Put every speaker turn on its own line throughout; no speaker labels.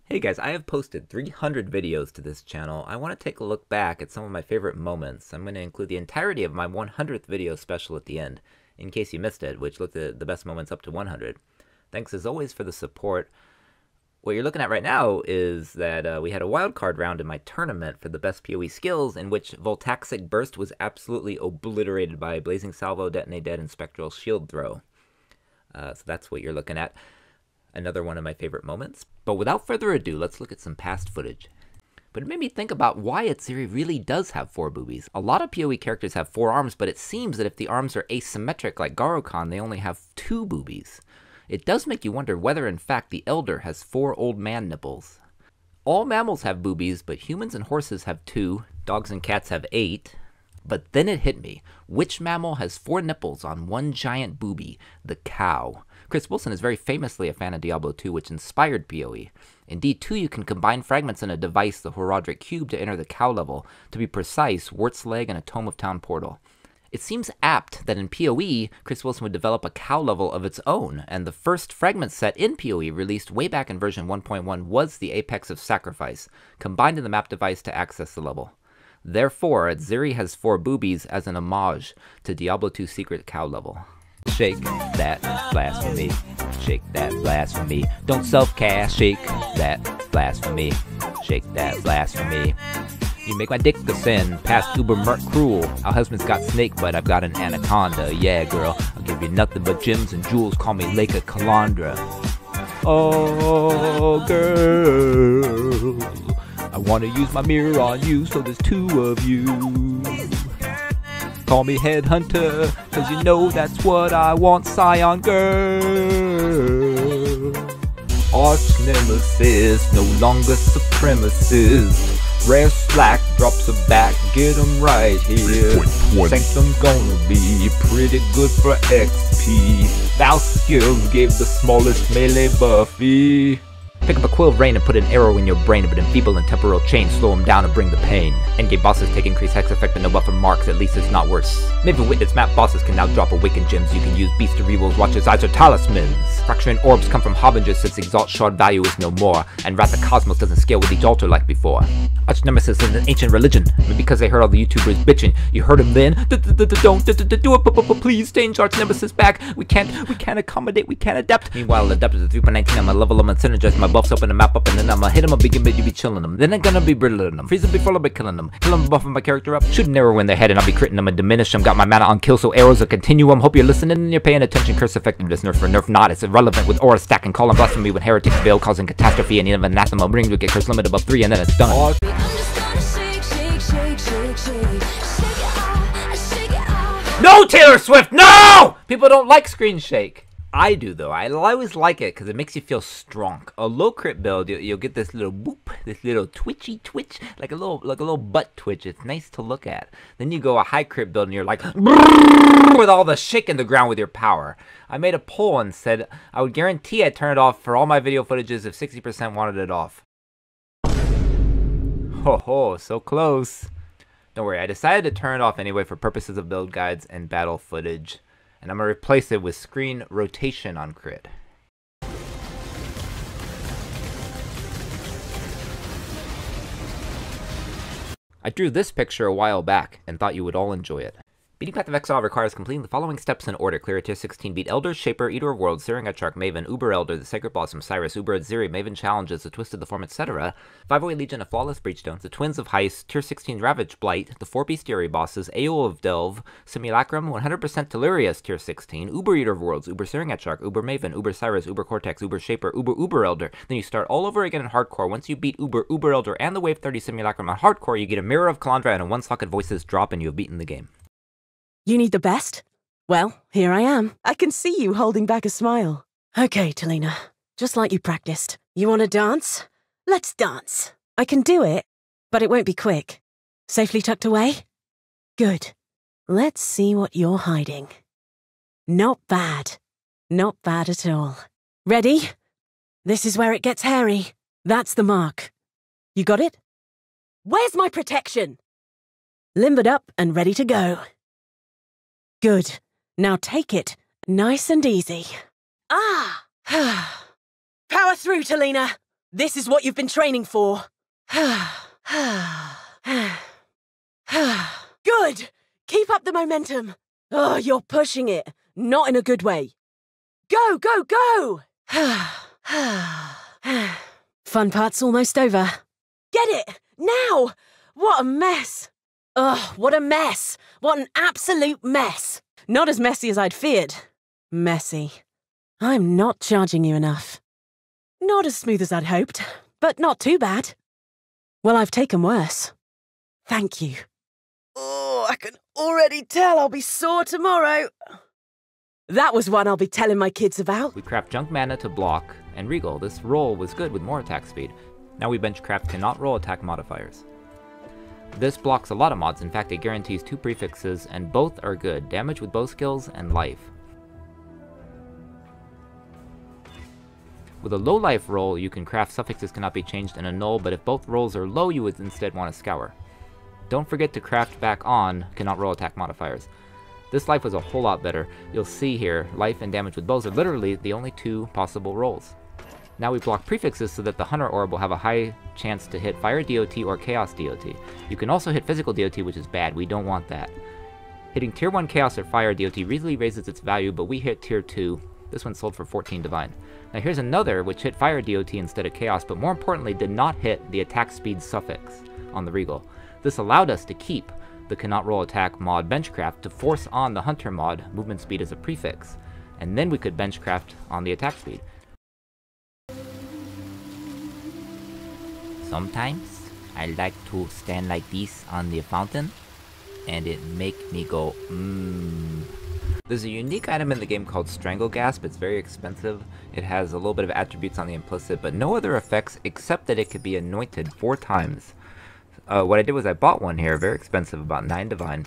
Hey guys, I have posted 300 videos to this channel. I want to take a look back at some of my favorite moments. I'm going to include the entirety of my 100th video special at the end, in case you missed it, which looked at the best moments up to 100. Thanks as always for the support. What you're looking at right now is that we had a wildcard round in my tournament for the best POE skills, in which Voltaxic Burst was absolutely obliterated by Blazing Salvo, Detonate Dead, and Spectral Shield Throw. So that's what you're looking at. Another one of my favorite moments. But without further ado, let's look at some past footage. But it made me think about why Atziri really does have 4 boobies. A lot of PoE characters have 4 arms, but it seems that if the arms are asymmetric like Garokhan, they only have 2 boobies. It does make you wonder whether in fact the Elder has 4 old man nipples. All mammals have boobies, but humans and horses have 2, dogs and cats have 8. But then it hit me. Which mammal has 4 nipples on one giant boobie? The cow. Chris Wilson is very famously a fan of Diablo 2, which inspired PoE. Indeed, too, you can combine fragments in a device, the Horadric Cube, to enter the cow level. To be precise, Wart's Leg and a Tome of Town portal. It seems apt that in PoE, Chris Wilson would develop a cow level of its own, and the first fragment set in PoE, released way back in version 1.1, was the Apex of Sacrifice, combined in the map device to access the level. Therefore, Atziri has 4 boobies as an homage to Diablo 2's secret cow level. Shake that blasphemy. Shake that blasphemy. Don't self-cast. Shake that blasphemy. Shake that blasphemy. You make my dick a sin, past uber merc cruel. Our husband's got snake, but I've got an anaconda. Yeah, girl, I'll give you nothing but gems and jewels. Call me Lake of Calandra. Oh, girl, I wanna use my mirror on you, so there's 2 of you. Call me headhunter, cause you know that's what I want, Scion girl. Arch nemesis, no longer supremacist. Rare slack, drops a back, get 'em right here. Sanctum's gonna be pretty good for XP. Thou skills gave the smallest melee buffy. Pick up a quill of rain and put an arrow in your brain, but enfeeble and temporal chain, slow him down and bring the pain. Endgame bosses take increased hex effect but no buffer marks, at least it's not worse. Maven Witness map bosses can now drop awakened gems. You can use Beast to Rerolls, Watch's Eyes, or Talismans. Fracturing orbs come from Harbingers since Exalt Shard value is no more, and Wrath of Cosmos doesn't scale with each altar like before. Arch Nemesis is an ancient religion, but because they heard all the YouTubers bitching, you heard him then? Don't do it, please change Arch Nemesis back. We can't accommodate, we can't adapt. Meanwhile, adapt to 3.19, I'ma level them and synergize my buffs, open the map up, and then I'ma hit them a big and you be chilling them. Then I'm gonna be brittling them. Freeze them before I'll be killing them. Kill them, buffing my character up. Shoot an arrow in their head and I'll be critting them and diminish them. Got my mana on kill, so arrows are continuum. Hope you're listening and you're paying attention. Curse effectiveness, nerf for nerf not. It's irrelevant with aura stack and call and blasphemy when heretics fail, causing catastrophe and even anathema. Rings will get curse limit above 3 and then it's done. No, Taylor Swift, no! People don't like screen shake. I do though. I always like it because it makes you feel strong. A low crit build, you'll get this little boop, this little twitchy twitch, like a little butt twitch. It's nice to look at. Then you go a high crit build and you're like with all the shake in the ground with your power. I made a poll and said I would guarantee I'd turn it off for all my video footages if 60% wanted it off. Ho ho, so close. Don't worry, I decided to turn it off anyway for purposes of build guides and battle footage. And I'm going to replace it with screen rotation on crit. I drew this picture a while back and thought you would all enjoy it. Beating Path of Exile requires completing the following steps in order. Clear a tier 16, beat Elder, Shaper, Eater of Worlds, Searing Etchark, Maven, Uber Elder, the Sacred Blossom, Cyrus, Uber Atziri, Maven Challenges, the Twisted the Form, etc. 508 Legion of Flawless Breachstones, the Twins of Heist, Tier 16 Ravage Blight, the 4 Bestiary Bosses, Aeol of Delve, Simulacrum, 100% Delirious, Tier 16, Uber Eater of Worlds, Uber Searing Etchark, Uber Maven, Uber Cyrus, Uber Cortex, Uber Shaper, Uber Elder. Then you start all over again in Hardcore. Once you beat Uber Elder and the Wave 30 Simulacrum on Hardcore, you get a Mirror of Calandra and a 1-socket Voices drop and you have beaten the game.
You need the best? Well, here I am. I can see you holding back a smile. Okay, Talina. Just like you practiced. You want to dance? Let's dance. I can do it, but it won't be quick. Safely tucked away? Good. Let's see what you're hiding. Not bad. Not bad at all. Ready? This is where it gets hairy. That's the mark. You got it? Where's my protection? Limbered up and ready to go. Good. Now take it. Nice and easy. Ah! Power through, Talina! This is what you've been training for. Good! Keep up the momentum. Oh, you're pushing it. Not in a good way. Go, go, go! Fun part's almost over. Get it! Now! What a mess! Ugh, what a mess! What an absolute mess! Not as messy as I'd feared. Messy. I'm not charging you enough. Not as smooth as I'd hoped, but not too bad. Well, I've taken worse. Thank you. Oh, I can already tell I'll be sore tomorrow. That was one I'll be telling my kids about.
We craft junk mana to block, and Regal. This roll was good with more attack speed. Now we bench craft cannot roll attack modifiers. This blocks a lot of mods. In fact, it guarantees 2 prefixes, and both are good. Damage with bow skills and life. With a low life roll, you can craft suffixes cannot be changed and a null, but if both rolls are low, you would instead want to scour. Don't forget to craft back on cannot roll attack modifiers. This life was a whole lot better. You'll see here, life and damage with bows are literally the only 2 possible rolls. Now we block prefixes so that the Hunter Orb will have a high chance to hit Fire DOT or Chaos DOT. You can also hit Physical DOT, which is bad. We don't want that. Hitting Tier 1 Chaos or Fire DOT really raises its value, but we hit Tier 2. This one sold for 14 Divine. Now here's another which hit Fire DOT instead of Chaos, but more importantly did not hit the attack speed suffix on the Regal. This allowed us to keep the cannot roll attack mod benchcraft to force on the Hunter mod movement speed as a prefix, and then we could benchcraft on the attack speed. Sometimes I like to stand like this on the fountain, and it make me go There's a unique item in the game called Strangle Gasp. It's very expensive. It has a little bit of attributes on the implicit, but no other effects except that it could be anointed 4 times. What I did was I bought one here, very expensive, about 9 Divine,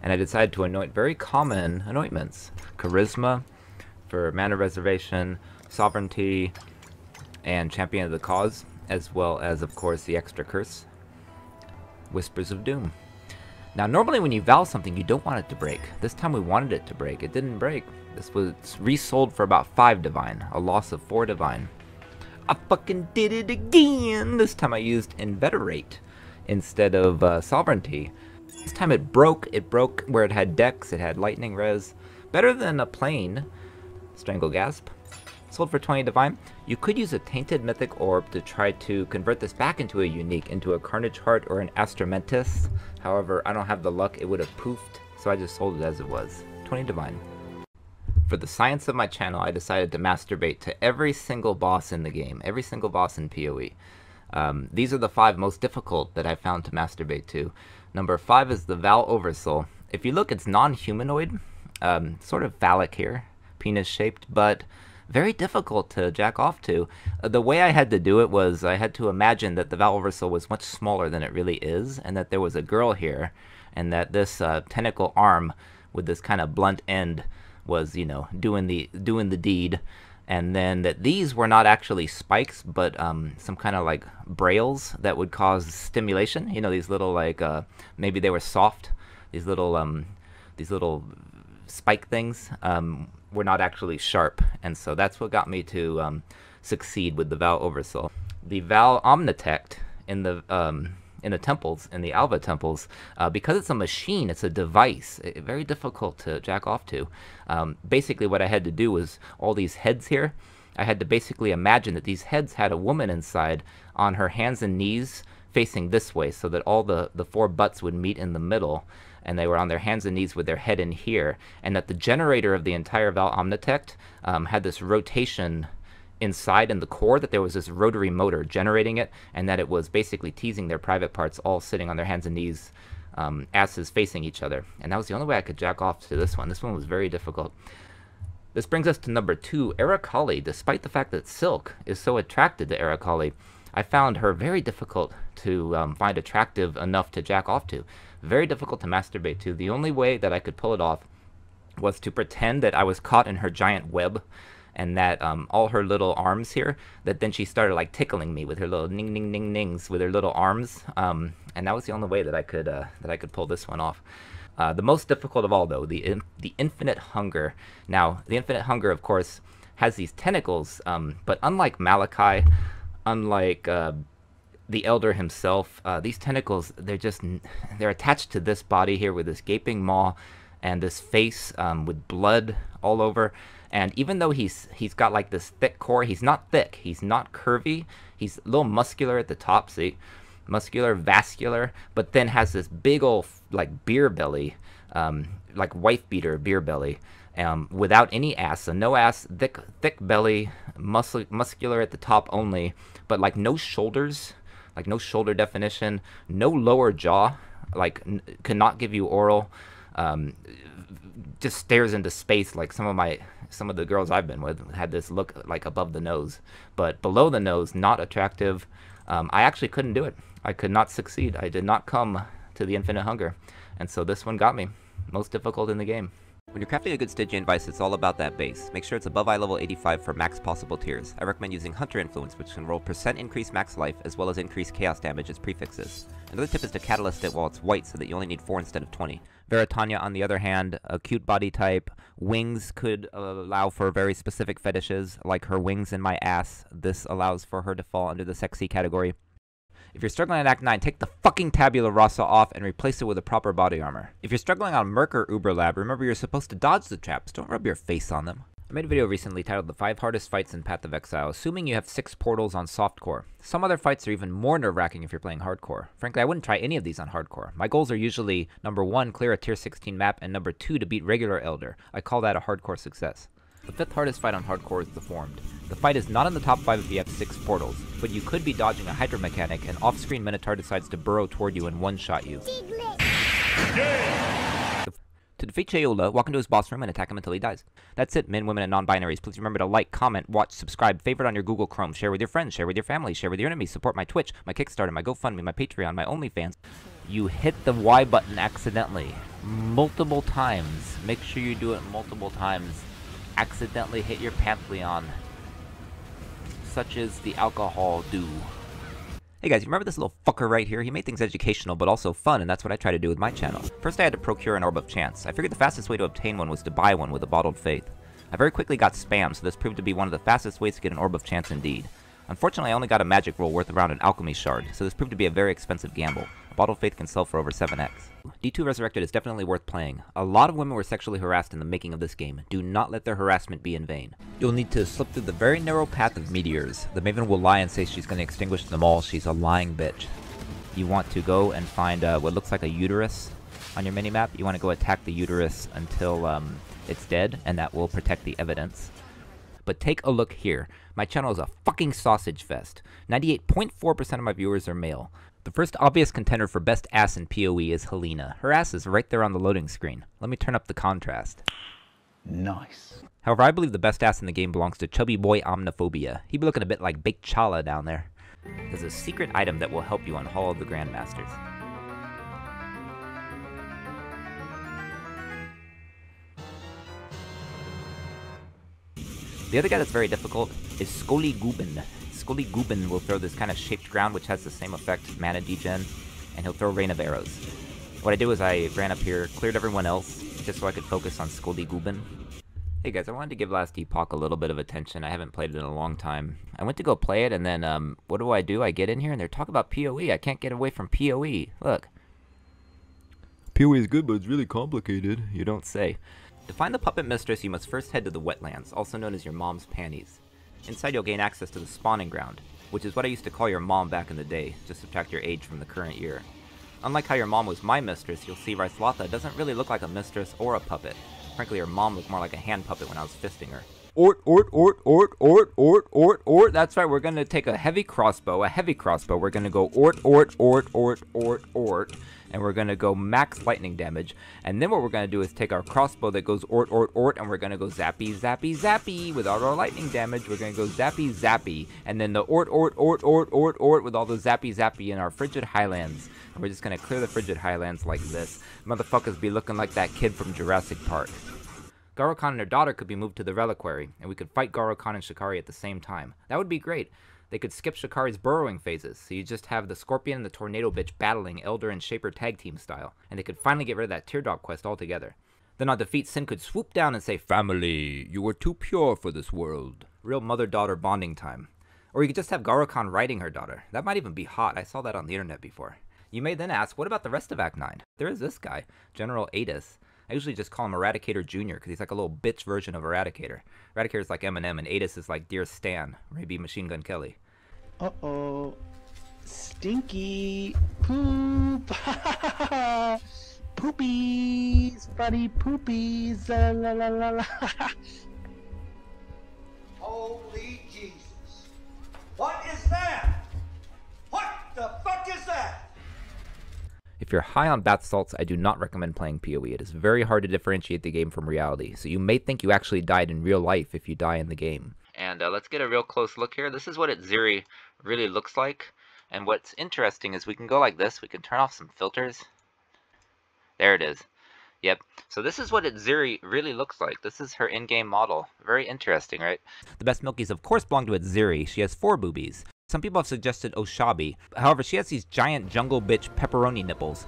and I decided to anoint very common anointments. Charisma for mana reservation, Sovereignty, and Champion of the Cause, as well as, of course, the extra curse, Whispers of Doom. Now, normally when you vow something, you don't want it to break. This time we wanted it to break. It didn't break. This was resold for about 5 Divine, a loss of 4 Divine. I fucking did it again! This time I used Inveterate instead of Sovereignty. This time it broke where it had Dex, it had Lightning Res. Better than a plain Strangle Gasp. Sold for 20 Divine. You could use a Tainted Mythic Orb to try to convert this back into a unique, into a Carnage Heart or an Astromentis. However, I don't have the luck, it would have poofed, so I just sold it as it was. 20 Divine. For the science of my channel, I decided to masturbate to every single boss in the game, every single boss in POE. These are the 5 most difficult that I found to masturbate to. Number 5 is the Val Oversoul. If you look, it's non-humanoid, sort of phallic here, penis-shaped, but very difficult to jack off to. The way I had to do it was I had to imagine that the Val Oversoul was much smaller than it really is, and that there was a girl here, and that this tentacle arm with this kind of blunt end was, you know, doing the deed. And then that these were not actually spikes, but some kind of like brails that would cause stimulation. You know, these little like maybe they were soft. These little spike things were not actually sharp, and so that's what got me to succeed with the Val Oversoul. The Val Omnitect in the temples, in the Alva temples, because it's a machine, it's a device, very difficult to jack off to. Basically what I had to do was all these heads here, I had to basically imagine that these heads had a woman inside on her hands and knees facing this way, so that all the 4 butts would meet in the middle, and they were on their hands and knees with their head in here, and that the generator of the entire Val Omnitect had this rotation inside in the core, that there was this rotary motor generating it, and that it was basically teasing their private parts all sitting on their hands and knees, asses facing each other. And that was the only way I could jack off to this one. This one was very difficult. This brings us to number 2, Arakali. Despite the fact that Silk is so attracted to Arakali, I found her very difficult to find attractive enough to jack off to. Very difficult to masturbate to. The only way that I could pull it off was to pretend that I was caught in her giant web, and that all her little arms here, that then she started like tickling me with her little ning ning ning nings with her little arms, and that was the only way that I could pull this one off. The most difficult of all, though, the Infinite Hunger. Now, the Infinite Hunger, of course, has these tentacles, but unlike Malachi, Unlike the Elder himself, these tentacles, they're attached to this body here with this gaping maw and this face with blood all over. And even though he's got like this thick core, he's not thick, he's not curvy, he's a little muscular at the top, see? Muscular, vascular, but then has this big old like beer belly, like wife beater beer belly, without any ass, so no ass, thick belly, muscular at the top only, but like no shoulders, like no shoulder definition, no lower jaw, like cannot give you oral, just stares into space like some of the girls I've been with had this look like above the nose, but below the nose, not attractive. I actually couldn't do it. I could not succeed. I did not come to the Infinite Hunger, and so this one got me. Most difficult in the game. When you're crafting a good Stygian Vice, it's all about that base. Make sure it's above eye level 85 for max possible tiers. I recommend using Hunter Influence, which can roll % increase max life, as well as increase chaos damage as prefixes. Another tip is to catalyst it while it's white, so that you only need 4 instead of 20. Veritania, on the other hand, a cute body type. Wings could allow for very specific fetishes, like her wings in my ass. This allows for her to fall under the sexy category. If you're struggling at Act 9, take the fucking Tabula Rasa off and replace it with a proper body armor. If you're struggling on Merc or Uberlab, remember you're supposed to dodge the traps, don't rub your face on them. I made a video recently titled The 5 Hardest Fights in Path of Exile, assuming you have 6 portals on softcore. Some other fights are even more nerve-wracking if you're playing hardcore. Frankly, I wouldn't try any of these on hardcore. My goals are usually, number 1, clear a tier 16 map, and number 2, to beat regular Elder. I call that a hardcore success. The 5th hardest fight on hardcore is the Formed. The fight is not in the top 5 if you have 6 portals, but you could be dodging a Hydra mechanic and off-screen Minotaur decides to burrow toward you and one-shot you. To defeat Cheola, walk into his boss room and attack him until he dies. That's it, men, women, and non-binaries. Please remember to like, comment, watch, subscribe, favorite on your Google Chrome, share with your friends, share with your family, share with your enemies, support my Twitch, my Kickstarter, my GoFundMe, my Patreon, my OnlyFans. You hit the Y button accidentally. Multiple times. Make sure you do it multiple times. Accidentally hit your Pantheon, such as the alcohol do. Hey guys, you remember this little fucker right here? He made things educational but also fun, and that's what I try to do with my channel. First I had to procure an Orb of Chance. I figured the fastest way to obtain one was to buy one with a Bottled Faith. I very quickly got spam, so this proved to be one of the fastest ways to get an Orb of Chance indeed. Unfortunately, I only got a magic roll worth around an alchemy shard, so this proved to be a very expensive gamble. A Bottled Faith can sell for over 7x. D2 Resurrected is definitely worth playing. A lot of women were sexually harassed in the making of this game. Do not let their harassment be in vain. You'll need to slip through the very narrow path of meteors. The Maven will lie and say she's going to extinguish them all. She's a lying bitch. You want to go and find what looks like a uterus on your minimap. You want to go attack the uterus until it's dead, and that will protect the evidence. But take a look here. My channel is a fucking sausage fest. 98.4% of my viewers are male. The first obvious contender for best ass in PoE is Helena. Her ass is right there on the loading screen. Let me turn up the contrast.
Nice.
However, I believe the best ass in the game belongs to Chubby Boy Omniphobia. He be looking a bit like Baked Chala down there. There's a secret item that will help you on Hall of the Grandmasters. The other guy that's very difficult is Scully Gubin. Scully Gubin will throw this kind of shaped ground, which has the same effect as mana degen, and he'll throw Rain of Arrows. What I did was I ran up here, cleared everyone else, just so I could focus on Scully Gubin. Hey guys, I wanted to give Last Epoch a little bit of attention. I haven't played it in a long time. I went to go play it, and then, what do? I get in here, and they're talking about PoE. I can't get away from PoE. Look. PoE is good, but it's really complicated. You don't say. To find the Puppet Mistress, you must first head to the Wetlands, also known as your mom's panties. Inside you'll gain access to the spawning ground, which is what I used to call your mom back in the day, just subtract your age from the current year. Unlike how your mom was my mistress, you'll see Ryslotha doesn't really look like a mistress or a puppet. Frankly, her mom looked more like a hand puppet when I was fisting her. Ort. That's right, we're gonna take a heavy crossbow. We're gonna go ort. And we're gonna go max lightning damage. And then what we're gonna do is take our crossbow that goes ort, and we're gonna go zappy. With all our lightning damage, we're gonna go zappy. And then the ort with all the zappy in our Frigid Highlands. And we're just gonna clear the Frigid Highlands like this. Motherfuckers be looking like that kid from Jurassic Park. Garo-Khan and her daughter could be moved to the Reliquary, and we could fight Garo-Khan and Shikari at the same time. That would be great. They could skip Shikari's burrowing phases, so you just have the Scorpion and the Tornado bitch battling Elder and Shaper tag team style, and they could finally get rid of that Teardrop quest altogether. Then on defeat, Sin could swoop down and say, "Family, you were too pure for this world." Real mother-daughter bonding time. Or you could just have Garo-Khan riding her daughter. That might even be hot. I saw that on the internet before. You may then ask, what about the rest of Act 9? There is this guy, General Adis. I usually just call him Eradicator Jr. because he's like a little bitch version of Eradicator. Eradicator is like Eminem, and Adis is like Dear Stan, or maybe Machine Gun Kelly.
Uh-oh. Stinky poop. Poopies. Funny poopies. La la la la.
Holy Jesus. What is that? What the fuck is that?
If you're high on bath salts, I do not recommend playing PoE. It is very hard to differentiate the game from reality, so you may think you actually died in real life if you die in the game. And let's get a real close look here. This is what Ziri really looks like. And what's interesting is we can go like this. We can turn off some filters. There it is. Yep. So this is what Ziri really looks like. This is her in-game model. Very interesting, right? The best Milkies, of course, belong to Ziri. She has 4 boobies. Some people have suggested Oshabi. However, she has these giant jungle bitch pepperoni nipples.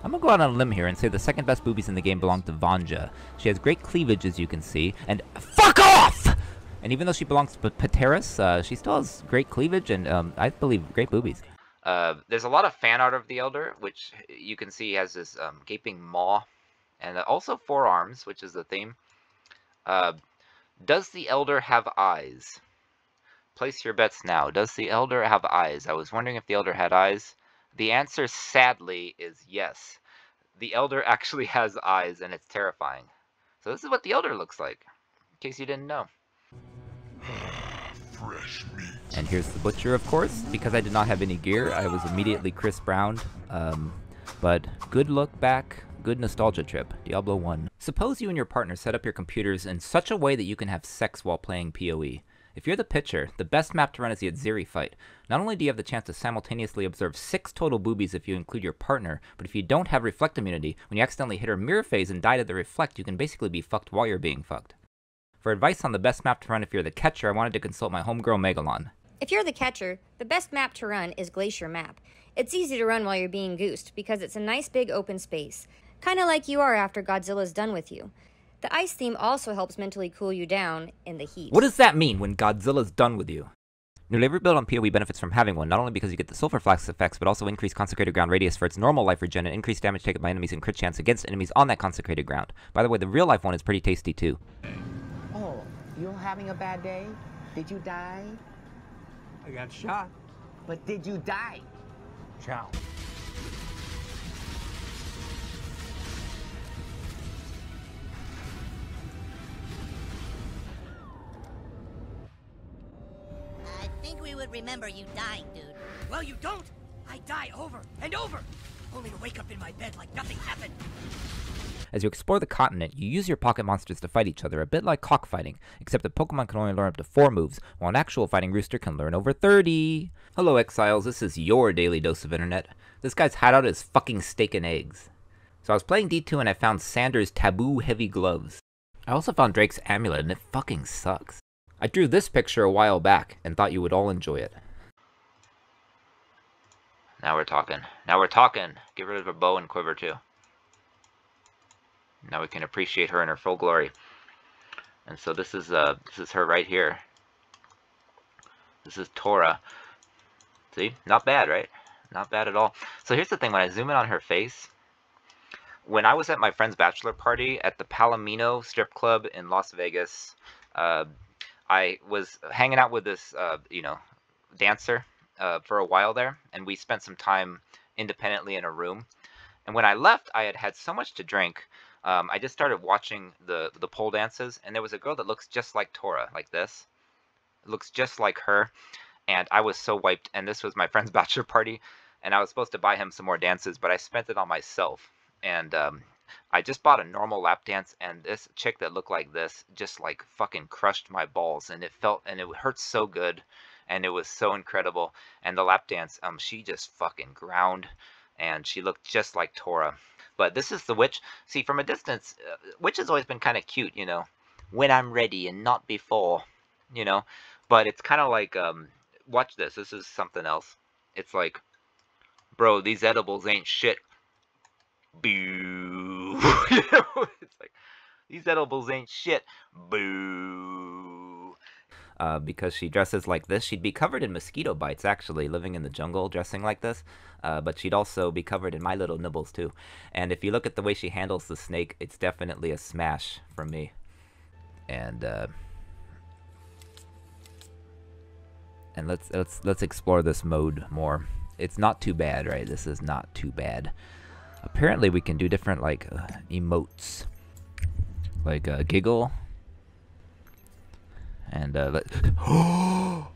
I'm gonna go out on a limb here and say the second best boobies in the game belong to Vanja. She has great cleavage, as you can see, and fuck off! And even though she belongs to Pateris, she still has great cleavage and, I believe, great boobies. There's a lot of fan art of the Elder, which you can see has this gaping maw, and also forearms, which is the theme. Does the Elder have eyes? Place your bets now. Does the Elder have eyes? I was wondering if the Elder had eyes. The answer, sadly, is yes. The Elder actually has eyes, and it's terrifying. So this is what the Elder looks like, in case you didn't know.
Fresh meat.
And here's the Butcher, of course. Because I did not have any gear, I was immediately Chris Browned. But good look back, good nostalgia trip. Diablo 1. Suppose you and your partner set up your computers in such a way that you can have sex while playing PoE. If you're the pitcher, the best map to run is the Ziri fight. Not only do you have the chance to simultaneously observe 6 total boobies if you include your partner, but if you don't have reflect immunity, when you accidentally hit her mirror phase and die to the reflect, you can basically be fucked while you're being fucked. For advice on the best map to run if you're the catcher, I wanted to consult my homegirl Megalon.
If you're the catcher, the best map to run is Glacier Map. It's easy to run while you're being goosed because it's a nice big open space, kinda like you are after Godzilla's done with you. The ice theme also helps mentally cool you down in the heat.
What does that mean, when Godzilla's done with you? Nearly every build on PoE benefits from having one, not only because you get the Sulfur Flask effects, but also increased consecrated ground radius for its normal life regen and increased damage taken by enemies and crit chance against enemies on that consecrated ground. By the way, the real life one is pretty tasty too.
Oh, you're having a bad day? Did you die?
I got shot.
But did you die?
Ciao.
I think we would remember you dying, dude.
Well, you don't. I die over and over, only to wake up in my bed like nothing happened.
As you explore the continent, you use your pocket monsters to fight each other, a bit like cockfighting, except that Pokemon can only learn up to 4 moves, while an actual fighting rooster can learn over 30. Hello Exiles, this is your daily dose of internet. This guy's hideout is fucking steak and eggs. So I was playing D2 and I found Sanders' taboo heavy gloves. I also found Drake's amulet and it fucking sucks. I drew this picture a while back and thought you would all enjoy it. Now we're talking. Now we're talking. Get rid of her bow and quiver too. Now we can appreciate her in her full glory. And so this is her right here. This is Tora. See? Not bad, right? Not bad at all. So here's the thing, when I zoom in on her face, when I was at my friend's bachelor party at the Palomino strip club in Las Vegas, I was hanging out with this, dancer for a while there, and we spent some time independently in a room. And when I left, I had had so much to drink. I just started watching the pole dances, and there was a girl that looks just like Tora, like this. It looks just like her, and I was so wiped. And this was my friend's bachelor party, and I was supposed to buy him some more dances, but I spent it on myself. And I just bought a normal lap dance, and this chick that looked like this just like fucking crushed my balls, and it hurt so good, and it was so incredible. And the lap dance, she just fucking ground, and she looked just like Tora. But this is the witch. See, from a distance, witch has always been kind of cute, you know, when I'm ready and not before, you know. But it's kind of like, watch this. This is something else. It's like, bro, these edibles ain't shit. Boo. You know, it's like, these edibles ain't shit. Boo. because she dresses like this. She'd be covered in mosquito bites, actually, living in the jungle, dressing like this. But she'd also be covered in my little nibbles, too. And if you look at the way she handles the snake, it's definitely a smash from me. And let's explore this mode more. It's not too bad, right? This is not too bad. Apparently, we can do different like emotes, like a giggle, and oh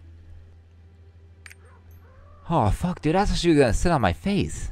fuck, dude! That's what she was gonna sit on my face.